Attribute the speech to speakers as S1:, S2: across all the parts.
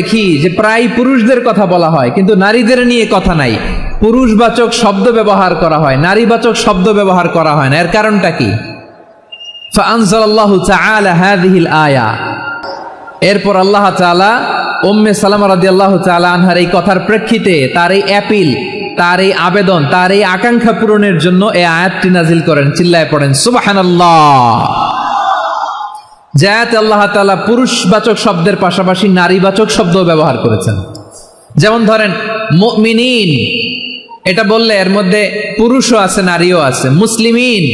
S1: দেখি যে প্রায় পুরুষদের কথা বলা হয় কিন্তু নারীদের নিয়ে কথা নাই। পুরুষবাচক শব্দ ব্যবহার করা হয়, নারীবাচক শব্দ ব্যবহার করা হয় না। এর কারণটা কি? ফাআনজালাল্লাহু তাআলা হাযিহিল আয়া, এরপর আল্লাহ তাআলা উম্মে সালামা রাদিয়াল্লাহু তাআলা আনহার এই কথার প্রেক্ষিতে তার এই অ্যাপিল, তার এই আবেদন, তার এই আকাঙ্ক্ষা পূরণের জন্য এই আয়াতটি নাজিল করেন। চিল্লায় পড়েন সুবহানাল্লাহ। যে আয়াতে আল্লাহ তাআলা পুরুষবাচক শব্দের পাশাপাশি নারীবাচক শব্দ ব্যবহার করেছেন। যেমন ধরেন মুমিনিন, এটা বললে এর মধ্যে পুরুষও আছে নারীও আছে। মুসলিমিন,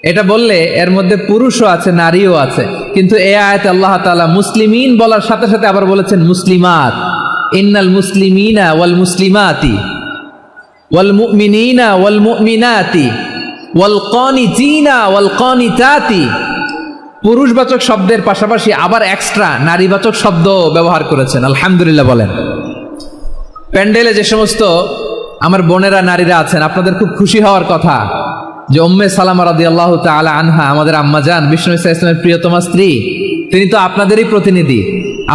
S1: এটা বললে এর মধ্যে পুরুষও আছে নারীও আছে। কিন্তু এই আয়াতে আল্লাহ তাআলা মুসলিমিন বলার সাথে সাথে আবার বলেছেন মুসলিমাত। ইন্নাল মুসলিমিনা ওয়াল মুসলিমাতি ওয়াল মুমিনিনা ওয়াল মুমিনাতি ওয়াল কানিতিনা ওয়াল কানিতাতি। পুরুষবাচক শব্দের পাশাপাশি আবার এক্সট্রা নারীবাচক শব্দ ব্যবহার করেছেন। আলহামদুলিল্লাহ বলেন। প্যান্ডেলে যে সমস্ত আমার বোনেরা নারীরা আছেন, আপনাদের খুব খুশি হওয়ার কথা যে উম্মে সালামা রাদিয়াল্লাহু তাআলা আনহা, আমাদের আম্মাজান বিষ্ণু ইসা ইসলামের প্রিয়তমা স্ত্রী, তিনি তো আপনাদেরই প্রতিনিধি,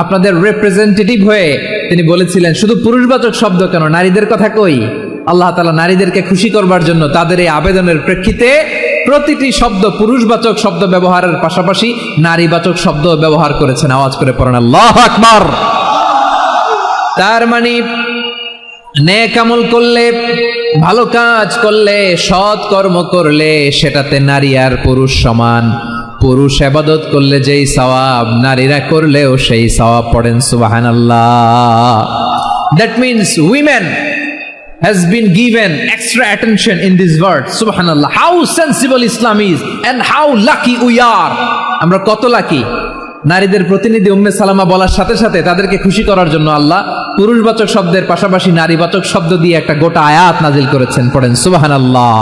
S1: আপনাদের রিপ্রেজেন্টেটিভ হয়ে তিনি বলেছিলেন শুধু পুরুষবাচক শব্দ কেন, নারীদের কথা কই। আল্লাহ তাআলা নারীদেরকে খুশি করবার জন্য তাদের এই আবেদনের প্রেক্ষিতে প্রতিটি শব্দ পুরুষবাচক শব্দ ব্যবহারের পাশাপাশি নারীবাচক শব্দ ব্যবহার করেছেন। আওয়াজ করে পড়েন আল্লাহু আকবার। তার মানে নেক আমল করলে, ভালো কাজ করলে, সৎ কর্ম করলে সেটাতে নারী আর পুরুষ সমান। পুরুষ ইবাদত করলে যেই সওয়াব, নারীরা করলেও সেই সওয়াব। পড়েন সুবহানাল্লাহ। That means women has been given extra attention in this word. Subhanallah. How sensible Islam is and how lucky we are. আমরা কত লাকি। নারীদের প্রতিনিধি উম্মে সালামা বলার সাথে সাথে তাদেরকে খুশি করার জন্য আল্লাহ পুরুষবাচক শব্দের পাশাপাশি নারীবাচক শব্দ দিয়ে একটা গোটা আয়াত নাজিল করেছেন। পড়েন সুবহানাল্লাহ।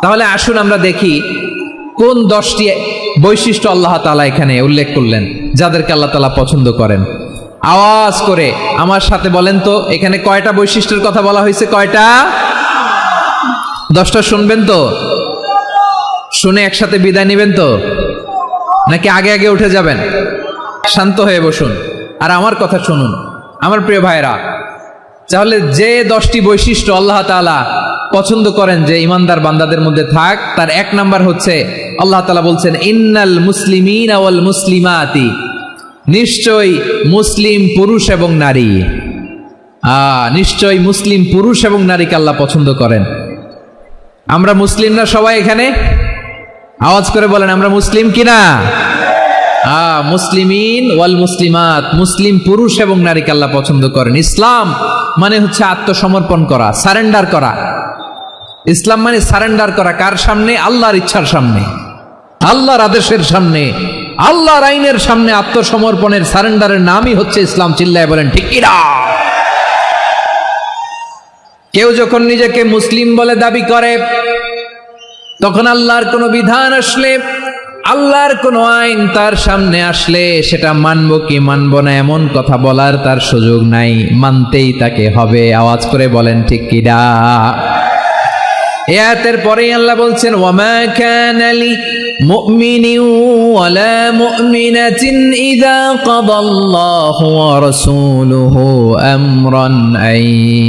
S1: তাহলে আসুন আমরা দেখি কোন 10টি বৈশিষ্ট্য আল্লাহ তাআলা এখানে উল্লেখ করলেন যাদেরকে আল্লাহ তাআলা পছন্দ করেন। আওয়াজ করে আমার সাথে বলেন তো, এখানে কয়টা বৈশিষ্ট্যের কথা বলা হয়েছে? কয়টা? 10টা শুনবেন তো? শুনে একসাথে বিদায় নেবেন তো, নাকি আগে আগে উঠে যাবেন? শান্ত হয়ে বসুন আর আমার কথা শুনুন আমার প্রিয় ভাইরা। তাহলে যে 10টি বৈশিষ্ট্য আল্লাহ তাআলা পছন্দ করেন যে ইমানদার বান্দাদের মধ্যে থাক, তার 1 নাম্বার হচ্ছে আল্লাহ তাআলা বলছেন ইন্নাল মুসলিমিনা ওয়াল মুসলিমাতি, নিশ্চয় মুসলিম পুরুষ এবং নারী। নিশ্চয় মুসলিম পুরুষ এবং নারীকে আল্লাহ পছন্দ করেন। আমরা মুসলিম না সবাই এখানে? আওয়াজ করে বলেন আমরা মুসলিম কিনা? মুসলিমিন ওয়াল মুসলিমাত, মুসলিম পুরুষ এবং নারীকে আল্লাহ পছন্দ করেন। ইসলাম মানে হচ্ছে আত্মসমর্পণ করা, সারেন্ডার করা। ইসলাম মানে সারেন্ডার করা কার সামনে? আল্লাহর ইচ্ছার সামনে, আল্লাহর আদেশের সামনে, আল্লাহর আইনের সামনে আত্মসমর্পণের সারেন্ডারের নামই হচ্ছে ইসলাম। চিল্লায় বলেন ঠিক কিনা? কেউ যখন নিজেকে মুসলিম বলে দাবি করে তখন আল্লাহর কোনো বিধান আসলে, আল্লাহর কোনো আইন তার সামনে আসলে সেটা মানবো কি মানবো না এমন কথা বলার তার সুযোগ নাই, মানতেই তাকে হবে। আওয়াজ করে বলেন ঠিক কিনা? আয়াতের পরে আল্লাহ বলছেন ওয়ামা কানা লি মুমিনিন ওয়ালা মুমিনাতিন ইযা কাদাল্লাহু ওয়া রাসূলুহু আমরান আন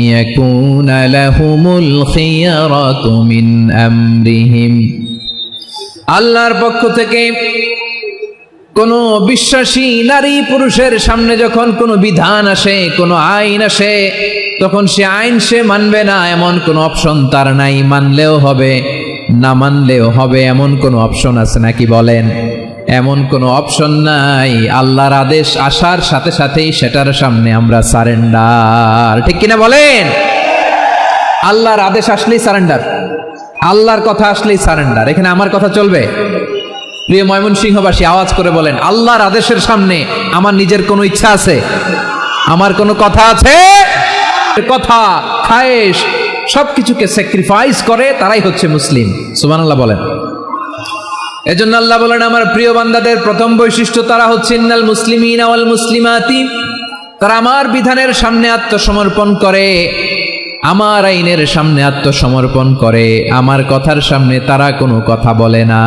S1: ইয়াকুনা লাহুমুল খিয়ারাতু মিন আমরিহিম। আল্লাহর পক্ষ থেকে কোনো বিশ্বাসী নারী পুরুষের সামনে যখন কোনো বিধান আসে, কোনো আইন আসে, তখন সে আইন সে মানবে না এমন কোনো অপশন তার নাই। মানলেও হবে না মানলেও হবে এমন কোনো অপশন আছে নাকি বলেন? এমন কোনো অপশন নাই। আল্লাহর আদেশ আসার সাথে সাথেই সেটার সামনে আমরা সারেন্ডার। ঠিক কিনা বলেন? আল্লাহর আদেশ আসলেই সারেন্ডার, আল্লাহর কথা আসলেই সারেন্ডার। এখানে আমার কথা চলবে? প্রিয় ময়মনসিংহবাসী আওয়াজ করে বলেন আল্লাহর আদেশের সামনে আমার নিজের কোনো ইচ্ছা আছে? আমার কোনো কথা আছে? কথা, খায়েশ সবকিছুকে স্যাক্রিফাইস করে তারাই হচ্ছে মুসলিম। সুবহানাল্লাহ বলেন। এজন্য আল্লাহ বলেন আমার প্রিয় বান্দাদের প্রথম বৈশিষ্ট্য তারা হচ্ছে ইন্নাল মুসলিমিনা ওয়াল মুসলিমাতি, তারা আমার বিধানের সামনে আত্মসমর্পণ করে, আমার আইনের সামনে আত্মসমর্পণ করে, আমার কথার সামনে তারা কোনো কথা বলে না।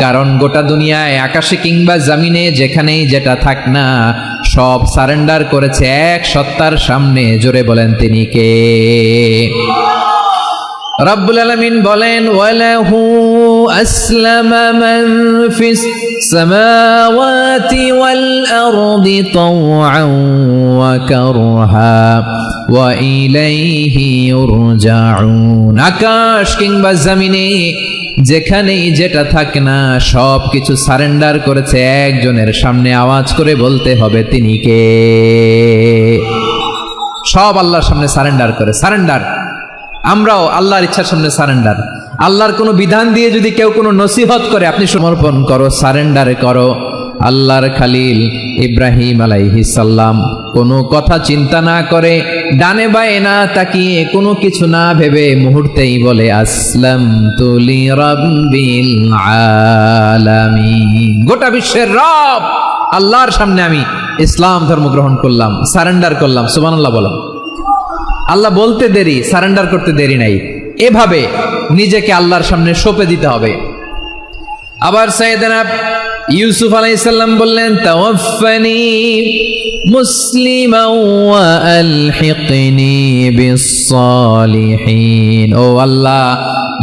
S1: কারণ গোটা দুনিয়ায় আকাশে কিংবা জমিনে যেখানেই যেটা থাক না, সব সারেন্ডার করেছে এক সত্তার সামনে। জোরে বলেন তিনি কে? রব্বুল আলামিন বলেন, ওয়ালাহু আসলামা মান ফিস সামাওয়াতি ওয়াল আরদি তাওআন ওয়া কারহা ওয়া ইলাইহি ইউরজাউন। আকাশ কিংবা জমিনে যেখানেই যেটা থাকে না, সব কিছু সারেন্ডার করেছে একজনের সামনে। আওয়াজ করে বলতে হবে তিনি কে? সব আল্লাহর সামনে সারেন্ডার করে। সারেন্ডার। আমরাও আল্লাহর ইচ্ছার সামনে সারেন্ডার। আল্লাহর কোনো বিধান দিয়ে যদি কেউ কোনো নসিহত করে, আপনি সমর্পণ করো, সারেন্ডার করো। আল্লাহর খালিল ইব্রাহিম আলাইহিস সালাম কোনো কথা চিন্তা না করে, ডানে বায়ে না তাকিয়ে, কোনো কিছু না ভেবে মুহূর্তেই বলে আসলামতু লিরাব্বিল আলামিন। গোটা বিশ্বের রব আল্লাহর সামনে আমি ইসলাম ধর্ম গ্রহণ করলাম, সারেন্ডার করলাম। সুবহানাল্লাহ বলো। আল্লাহ বলতে দেরি, সারেন্ডার করতে দেরি নাই। এভাবে নিজেকে আল্লাহর সামনে সঁপে দিতে হবে। আবার সাইয়েদনা ইউসুফ আলাইহিস সালাম বললেন, তাওয়াফফানি মুসলিমান ওয়া আলহিকনি বিস-সালিহিন। ও আল্লাহ,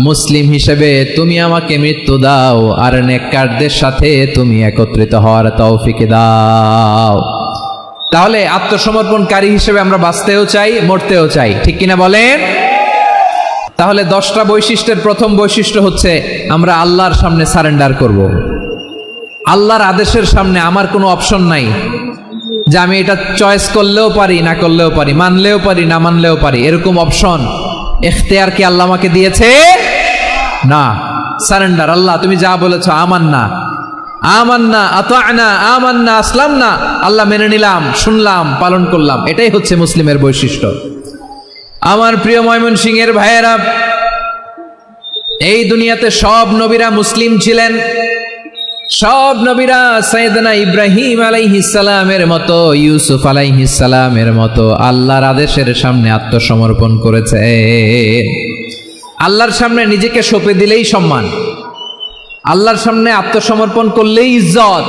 S1: মুসলিম হিসেবে তুমি আমাকে মৃত্যু দাও, আর নেককারদের সাথে তুমি একত্রিত হওয়ার তৌফিক দাও। তাহলে আত্মসমর্পণকারী হিসেবে আমরা বাঁচতেও চাই, মরতেও চাই, ঠিক কিনা বলেন? তাহলে 10টা বৈশিষ্ট্যের প্রথম বৈশিষ্ট্য হচ্ছে আমরা আল্লাহর সামনে সারেন্ডার করব। আল্লাহর আদেশের সামনে আমার কোনো অপশন নাই যে আমি এটা চয়েস করলেও পারি, না করলেও পারি, মানলেও পারি, না মানলেও পারি। এরকম অপশন, এখতিয়ার কি আল্লাহ আমাকে দিয়েছে? না। সারেন্ডার। আল্লাহ তুমি যা বলেছো, আমান্না আমান্না আতা'না আমান্না আসলামনা, আল্লাহ মেনে নিলাম, শুনলাম, পালন করলাম। এটাই হচ্ছে মুসলিমের বৈশিষ্ট্য। আমার প্রিয় ময়মনসিংহের ভাইয়েরা, এই দুনিয়াতে সব নবীরা মুসলিম ছিলেন। সব নবীরা সাইয়েদনা ইব্রাহিম আলাইহিস সালামের মতো, ইউসুফ আলাইহিস সালামের মতো আল্লাহর আদেশের সামনে আত্মসমর্পণ করেছে। আল্লাহর সামনে নিজেকে সঁপে দিলেই সম্মান, আল্লাহর সামনে আত্মসমর্পণ করলেই ইজ্জত।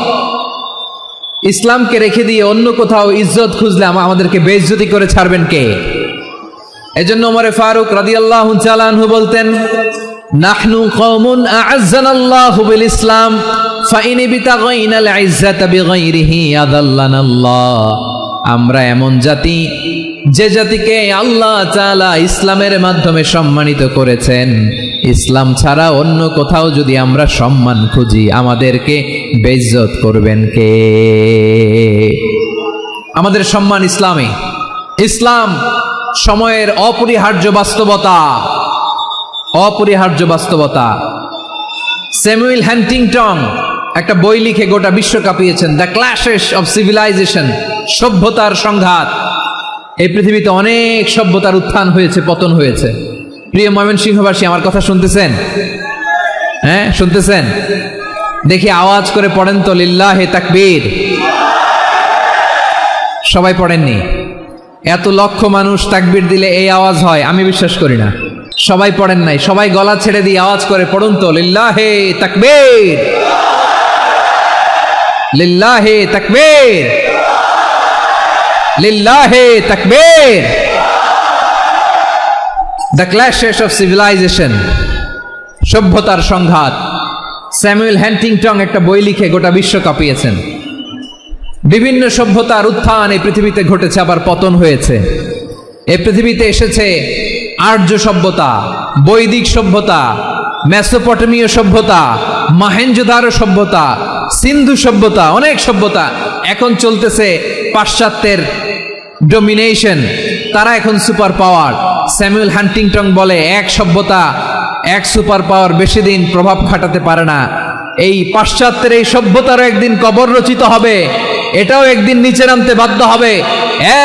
S1: ইসলামকে রেখে দিয়ে অন্য কোথাও ইজ্জত খুঁজলে আমাদেরকে বেইজ্জতি করে ছাড়বেন কে? এজন্য ওমরে ফারুক রাদিয়াল্লাহু তাআলা আনহু বলতেন, নাহনু কওমুন আ'আজ্জানাল্লাহু বিল ইসলাম ফাইন বিতাগাইনাল ইজ্জাতা বিগাইরিহি আদাল্লানাল্লাহ। আমরা এমন জাতি, যে জাতিকে আল্লাহ তাআলা ইসলামের মাধ্যমে সম্মানিত করেছেন। ইসলাম ছাড়া অন্য কোথাও যদি আমরা সম্মান খুঁজি, আমাদেরকে বেইজ্জত করবেন কে? আমাদের সম্মান ইসলামে। ইসলাম সময়ের অপরিহার্য বাস্তবতা, অপরিহার্য বাস্তবতা। স্যামুয়েল হ্যান্টিংটন একটা বই লিখে গোটা বিশ্ব কাঁপিয়েছেন, দ্য ক্ল্যাশেস অফ সিভিলাইজেশন, সভ্যতার সংঘাত। এই পৃথিবীতে অনেক সভ্যতার উত্থান হয়েছে, পতন হয়েছে। প্রিয় ময়মনসিংহবাসী, আমার কথা শুনতেছেন? হ্যাঁ, শুনতেছেন? দেখি আওয়াজ করে পড়েন তো, লিল্লাহে তাকবীর। সবাই পড়েননি? এত লক্ষ মানুষ তাকবীর দিলে এই আওয়াজ হয়? আমি বিশ্বাস করি না। সবাই পড়েন নাই। সবাই গলা ছেড়ে দিয়ে আওয়াজ করে পড়ুন তো, লিল্লাহে তাকবীর, লিল্লাহে তাকবীর, লিল্লাহে তাকবীর। দ্য ক্ল্যাশেস অফ সিভিলাইজেশন, সভ্যতার সংঘাত। স্যামুয়েল হ্যান্টিংটন একটা বই লিখে গোটা বিশ্ব কাঁপিয়েছেন। বিভিন্ন সভ্যতার উত্থান এই পৃথিবীতে ঘটেছে, আবার পতন হয়েছে। এই পৃথিবীতে এসেছে আর্য সভ্যতা, বৈদিক সভ্যতা, মেসোপটেমীয় সভ্যতা, মহেঞ্জোদারো সভ্যতা, সিন্ধু সভ্যতা, অনেক সভ্যতা। এখন চলতেছে পাশ্চাত্যের ডোমিনেশন, তারা এখন সুপার পাওয়ার। স্যামুয়েল হ্যান্টিংটন বলে, এক সভ্যতা, এক সুপার পাওয়ার বেশি দিন প্রভাব খাটাতে পারে না। এই পাশ্চাত্যের এই সভ্যতারও একদিন কবর রচিত হবে, এটাও একদিন নিচে নামতে বাধ্য হবে।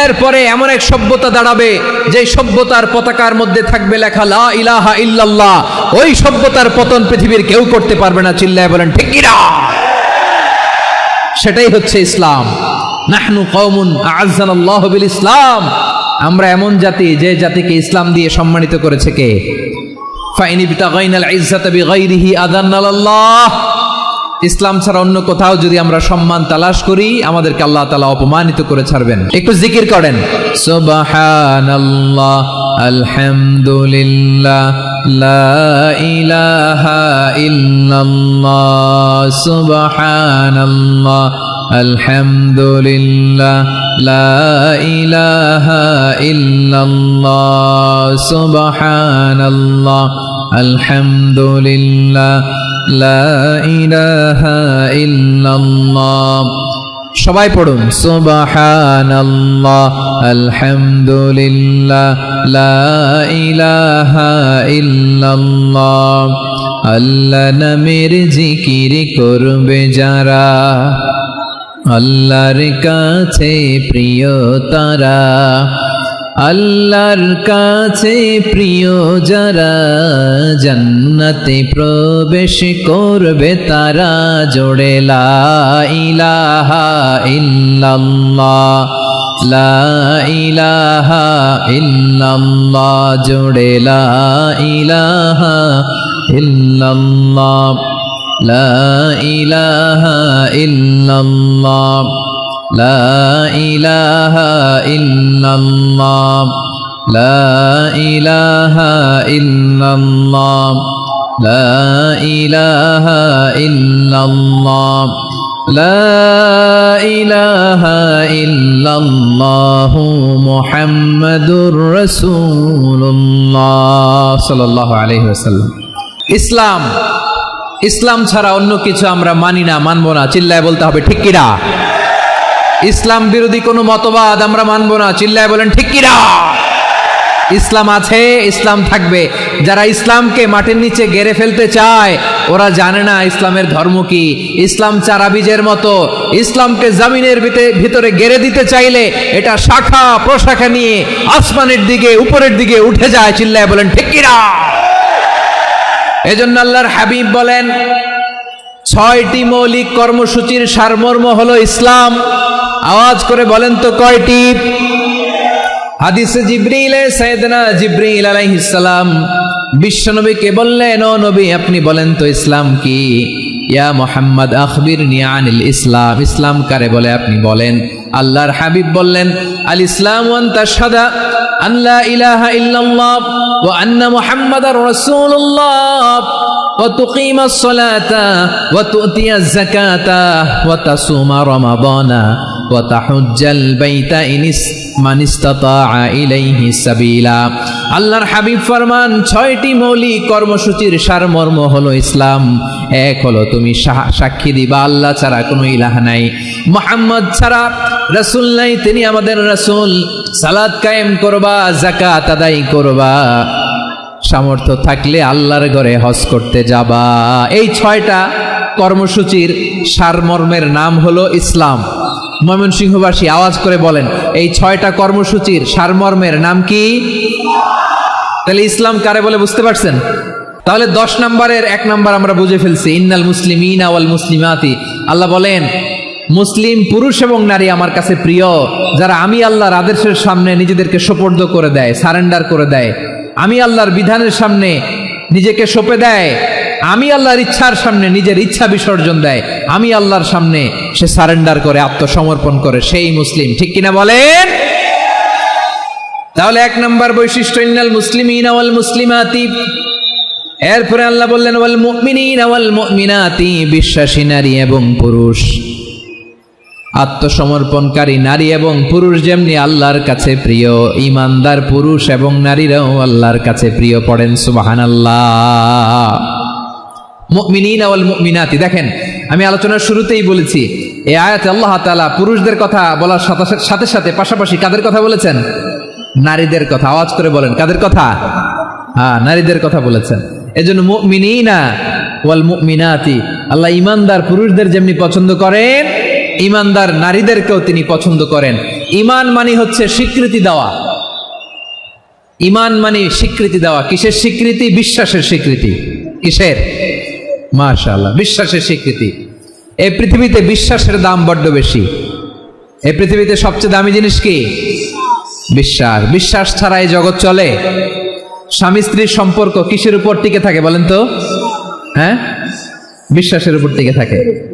S1: এরপরে এমন এক সভ্যতা দাঁড়াবে, যে সভ্যতার পতাকার মধ্যে থাকবে লেখা লা ইলাহা ইল্লাল্লাহ। ওই সভ্যতার পতন পৃথিবীর কেউ করতে পারবে না। চিল্লায় বলেন ঠিক কিনা? সেটাই হচ্ছে ইসলাম। নাহনু কওমুন আ'আজ্জানাল্লাহু বিল ইসলাম, আমরা এমন জাতি যে জাতিকে ইসলাম দিয়ে সম্মানিত করেছে কে? ফাইনি বিতাগাইনাল ইজ্জাতা বিগাইরিহি আযান্নাল্লাহ। ইসলাম ছাড়া অন্য কোথাও যদি আমরা সম্মান তালাশ করি, আমাদেরকে আল্লাহ তাআলা অপমানিত করে ছাড়বেন। একটু জিকির করেন, সুবহানাল্লাহ, আলহামদুলিল্লাহ, লা ইলাহা ইল্লাল্লাহ, সুবহানাল্লাহ, আলহামদুলিল্লাহ, লা ইলাহা ইল্লাল্লাহ, সুবহানাল্লাহ, আলহামদুলিল্লাহ, লা ইলাহা ইল্লাল্লাহ। সবাই পড়ুন, সুবহানাল্লাহ, আলহামদুলিল্লাহ, লা ইলাহা ইল্লাল্লাহ। আল্লাহ নামের জিকির করবে যারা, আল্লাহর কাছে প্রিয় তারা, আল্লাহর কাছে প্রিয় যারা, জান্নাতে প্রবেশ করবে তারা। জোড়ে লা ইলাহা ইল্লাল্লাহ, লা ইলাহা ইল্লাল্লাহ, জোড়ে লা ইলাহা ইল্লাল্লাহ, লা ইলাহা ইল্লাল্লাহ, লা ইলাহা ইল্লাল্লাহ, লা ইলাহা ইল্লাল্লাহ, লা ইলাহা ইল্লাল্লাহ, লা ইলাহা ইল্লাল্লাহু মুহাম্মাদুর রাসূলুল্লাহ সাল্লাল্লাহু আলাইহি ওয়াসাল্লাম। ইসলাম ছাড়া অন্য কিছু আমরা মানি না, মানবো না। চিল্লায় বলতে হবে ঠিক কিনা? ইসলাম বিরোধী কোনো মতবাদ আমরা মানবো না। চিল্লায় বলেন ঠিক কিনা? ইসলাম আছে, ইসলাম থাকবে। যারা ইসলামকে মাটির নিচে গেড়ে ফেলতে চায়, ওরা জানে না ইসলামের ধর্ম কি। ইসলাম চারা বীজের মতো, ইসলামকে জমিনের ভিতরে গেড়ে দিতে চাইলে এটা শাখা প্রশাখা নিয়ে আসমানের দিকে, উপরের দিকে উঠে যায়। চিল্লায় বলেন ঠিক কিনা? এজন্য আল্লাহর হাবিব বলেন, 6টি মৌলিক কর্মসূচির সারমর্ম হলো ইসলাম। আওয়াজ করে বলেন তো কয়টি? হাদিসে জিবরিলে সাইয়েদনা জিবরিল আলাইহিস সালাম বিশ্বনবীকে বললেন, ও নবী আপনি বলেন তো ইসলাম কি? ইয়া মুহাম্মদ আখবিরনি আনিল ইসলাম। ইসলাম কারে বলে আপনি বলেন। আল্লাহর হাবিব বললেন, আল ইসলাম আন তাশহাদা আন লা ইলাহা ইল্লাল্লাহ ওয়া আন্না মুহাম্মাদার রাসূলুল্লাহ ওয়া তুকিমাস সালাতা ওয়া তুতিয়াজ যাকাতা ওয়া তাসুমা রমাদানা ওয়া তাহুজ্জাল বাইতা মান ইসতাতাআ ইলাইহি সাবিলা। আল্লাহর হাবিব ফরমান, 6টি মৌলিক কর্মসূচির সারমর্ম হলো ইসলাম। এক হলো তুমি সাক্ষী দিবা আল্লাহ ছাড়া কোনো ইলাহ নাই, মুহাম্মদ ছাড়া রাসূল নাই, তিনি আমাদের রাসূল। সালাত কায়েম করবা, যাকাত আদায় করবা, সামর্থ্য থাকলে আল্লাহর ঘরে হজ করতে যাবা। এই 6টা কর্মসূচির সারমর্মের নাম হলো ইসলাম। ময়মনসিংহবাসী আওয়াজ করে বলেন, এই 6টা কর্মসূচির সারমর্মের নাম কি? তাহলে ইসলাম কারে বলে বুঝতে পারছেন? তাহলে 10 নম্বরের 1 নম্বর আমরা বুঝে ফেলছি, ইন্নাল মুসলিমিনা ওয়াল মুসলিমাতি। আল্লাহ বলেন, মুসলিম পুরুষ এবং নারী আমার কাছে প্রিয়, যারা আমি আল্লাহর আদেশের সামনে নিজেদেরকে সোপর্দ করে দেয়, সারেন্ডার করে দেয়, আমি আল্লাহর বিধানের সামনে নিজেকে সঁপে দেয়, আমি আল্লাহর ইচ্ছার সামনে নিজের ইচ্ছা বিসর্জন দেয়, আমি আল্লাহর সামনে সে সারেন্ডার করে, আত্মসমর্পণ করে, সেই মুসলিম। ঠিক কিনা বলেন? তাহলে 1 নম্বর বৈশিষ্ট্য ইন্নাল মুসলিমিনা ওয়াল মুসলিমাতি। এরপরে আল্লাহ বললেন ওয়াল মুমিনিনা ওয়াল মুমিনাতি, বিশ্বাসী নারী এবং পুরুষ, আত্মসমর্পণকারী নারী এবং পুরুষ যেমনি আল্লাহর কাছে প্রিয়, ঈমানদার পুরুষ এবং নারীরাও আল্লাহর কাছে প্রিয়। পড়েন সুবহানাল্লাহ। মুমিনিনা ওয়াল মুমিনাতি। দেখেন, আমি আলোচনার শুরুতেই বলেছি, এই আয়াতে আল্লাহ তাআলা পুরুষদের কথা বলার সাথে সাথে পাশাপাশি কাদের কথা বলেছেন? নারীদের কথা। আওয়াজ করে বলেন, কাদের কথা? হ্যাঁ, নারীদের কথা বলেছেন। এজন্য মুমিনিনা ওয়াল মুমিনাতি, আল্লাহ ঈমানদার পুরুষদের যেমনি পছন্দ করেন, ঈমানদার নারীদেরকেও তিনি পছন্দ করেন। ঈমান মানে হচ্ছে স্বীকৃতি দেওয়া। ঈমান মানে স্বীকৃতি দেওয়া। কিসের স্বীকৃতি? বিশ্বাসের স্বীকৃতি। কিসের? মাশাআল্লাহ, বিশ্বাসের স্বীকৃতি। এই পৃথিবীতে বিশ্বাসের দাম বড্ড বেশি। এই পৃথিবীতে সবচেয়ে দামি জিনিস কি? বিশ্বাস। বিশ্বাস ছাড়া এই জগৎ চলে? স্বামী স্ত্রীর সম্পর্ক কিসের উপর টিকে থাকে বলেন তো? হ্যাঁ, বিশ্বাসের উপর টিকে থাকে।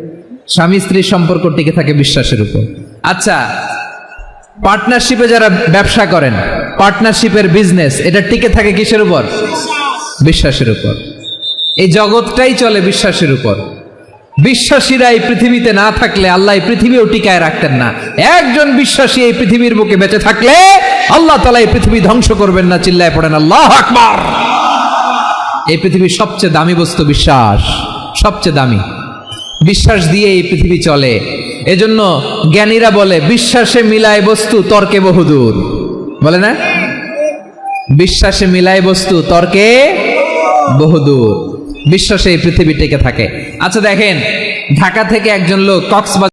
S1: স্বামী স্ত্রীর সম্পর্ক টিকে থাকে বিশ্বাসের উপর। আচ্ছা, পার্টনারশিপে যারা ব্যবসা করেন, পার্টনারশিপের বিজনেস, এটা টিকে থাকে কিসের উপর? বিশ্বাসের উপর। এই জগৎটাই চলে বিশ্বাসের উপর। বিশ্বাসীরা এই পৃথিবীতে না থাকলে আল্লাহ এই পৃথিবীও টিকায় রাখতেন না। একজন বিশ্বাসী এই পৃথিবীর বুকে বেঁচে থাকলে আল্লাহ তাআলা এই পৃথিবী ধ্বংস করবেন না। চিল্লায় পড়েন আল্লাহু আকবার। এই পৃথিবীর সবচেয়ে দামি বস্তু বিশ্বাস, সবচেয়ে দামি। বিশ্বাস দিয়ে এই পৃথিবী চলে। এজন্য জ্ঞানীরা বলে বিশ্বাসে মিলায় বস্তু, তর্কে বহুদূর। বলে না? বিশ্বাসে মিলায় বস্তু, তর্কে বহুদূর। বিশ্বাসে এই পৃথিবী টিকে থাকে। আচ্ছা দেখেন, ঢাকা থেকে একজন লোক কক্সবাজার